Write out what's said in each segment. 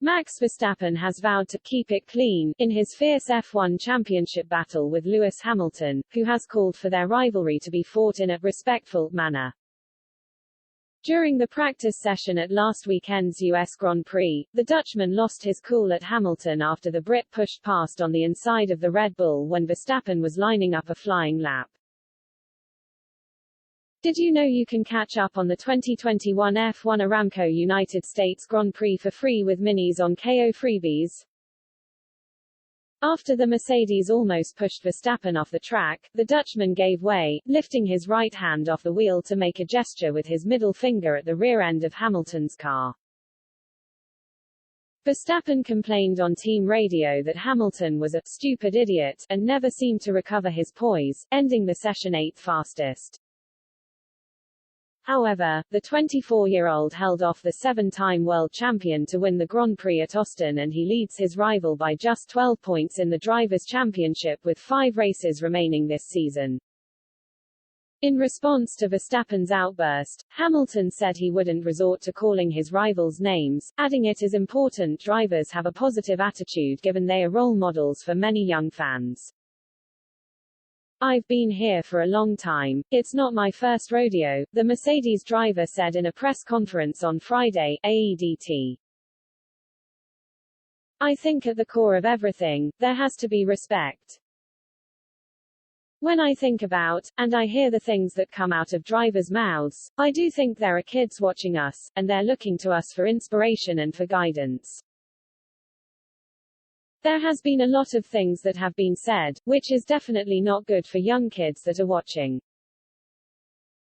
Max Verstappen has vowed to keep it clean in his fierce F1 championship battle with Lewis Hamilton, who has called for their rivalry to be fought in a respectful manner. During the practice session at last weekend's US Grand Prix, the Dutchman lost his cool at Hamilton after the Brit pushed past on the inside of the Red Bull when Verstappen was lining up a flying lap. Did you know you can catch up on the 2021 F1 Aramco United States Grand Prix for free with minis on KO Freebies? After the Mercedes almost pushed Verstappen off the track, the Dutchman gave way, lifting his right hand off the wheel to make a gesture with his middle finger at the rear end of Hamilton's car. Verstappen complained on team radio that Hamilton was a stupid idiot and never seemed to recover his poise, ending the session 8th fastest. However, the 24-year-old held off the 7-time world champion to win the Grand Prix at Austin, and he leads his rival by just 12 points in the Drivers' Championship with 5 races remaining this season. In response to Verstappen's outburst, Hamilton said he wouldn't resort to calling his rivals names, adding it is important drivers have a positive attitude given they are role models for many young fans. I've been here for a long time. It's not my first rodeo, the Mercedes driver said in a press conference on Friday, AEDT. I think at the core of everything, there has to be respect. When I think about, and I hear the things that come out of drivers' mouths, I do think there are kids watching us, and they're looking to us for inspiration and for guidance. There has been a lot of things that have been said, which is definitely not good for young kids that are watching.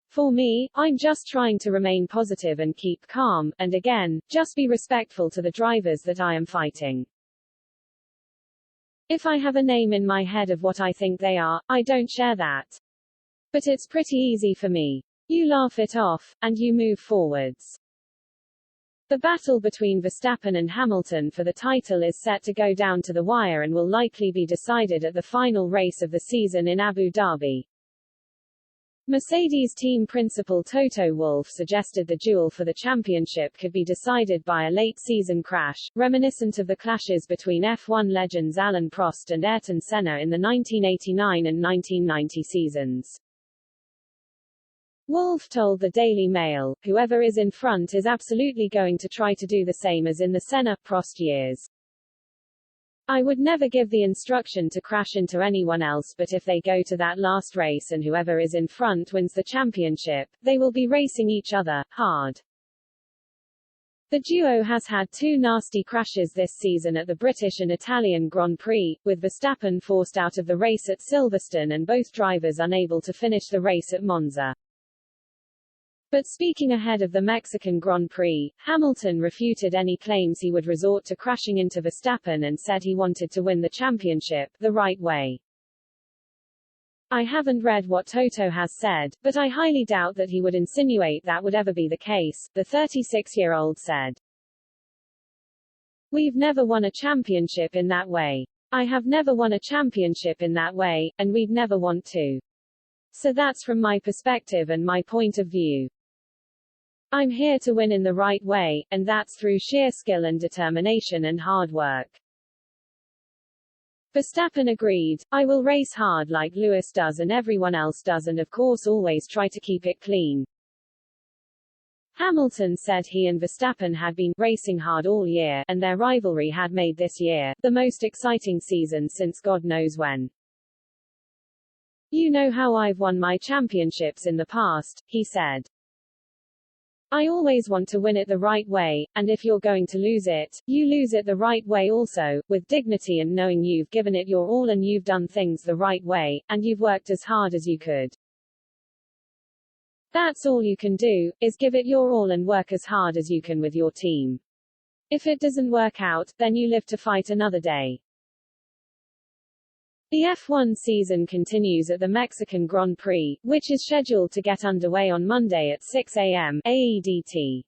For me, I'm just trying to remain positive and keep calm, and again, just be respectful to the drivers that I am fighting. If I have a name in my head of what I think they are, I don't share that. But it's pretty easy for me. You laugh it off, and you move forwards. The battle between Verstappen and Hamilton for the title is set to go down to the wire and will likely be decided at the final race of the season in Abu Dhabi. Mercedes team principal Toto Wolff suggested the duel for the championship could be decided by a late-season crash, reminiscent of the clashes between F1 legends Alain Prost and Ayrton Senna in the 1989 and 1990 seasons. Wolff told the Daily Mail, whoever is in front is absolutely going to try to do the same as in the Senna-Prost years. I would never give the instruction to crash into anyone else, but if they go to that last race and whoever is in front wins the championship, they will be racing each other, hard. The duo has had 2 nasty crashes this season at the British and Italian Grand Prix, with Verstappen forced out of the race at Silverstone and both drivers unable to finish the race at Monza. But speaking ahead of the Mexican Grand Prix, Hamilton refuted any claims he would resort to crashing into Verstappen and said he wanted to win the championship the right way. I haven't read what Toto has said, but I highly doubt that he would insinuate that would ever be the case, the 36-year-old said. We've never won a championship in that way. I have never won a championship in that way, and we'd never want to. So that's from my perspective and my point of view. I'm here to win in the right way, and that's through sheer skill and determination and hard work. Verstappen agreed, I will race hard like Lewis does and everyone else does and of course always try to keep it clean. Hamilton said he and Verstappen had been racing hard all year, and their rivalry had made this year the most exciting season since God knows when. You know how I've won my championships in the past, he said. I always want to win it the right way, and if you're going to lose it, you lose it the right way also, with dignity and knowing you've given it your all and you've done things the right way, and you've worked as hard as you could. That's all you can do, is give it your all and work as hard as you can with your team. If it doesn't work out, then you live to fight another day. The F1 season continues at the Mexican Grand Prix, which is scheduled to get underway on Monday at 6 a.m. AEDT.